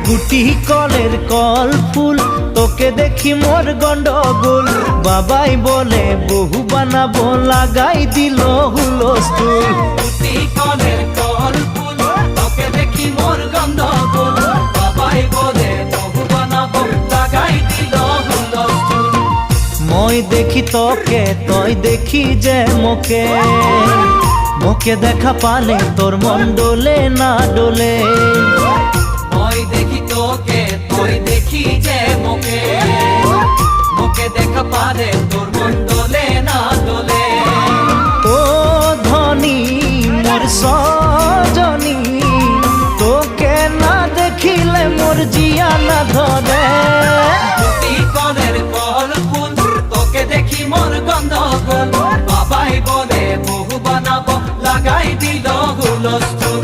গুটি কলের কল ফুল তোকে দেখি মোর গন্ডগোল বাবাই বলে বহু বানাবো লাগাই দিল হুলস্থুল গুটি কলের কল ফুল তোকে দেখি মোর গন্ডগোল বাবাই বলে বহু বানাবো লাগাই দিল হুলস্থুল মই দেখি তোকে তই দেখি যে মোকে মোকে দেখা পালে তোর মন ডোলে না ডোলে মই দেখি তোকে তুই দেখি যে মোকে মোকে দেখা পারে তোর মন দোলে না দোলে ও ধনী মোর সজনী তোকে না দেখিলে মোর জিয়া না ধরে গুটি কলের কল ফুল তোকে দেখি মোর গন্ডগোল বাবাই বলে বহু বানাবো লাগাই দিল হুলস্থুল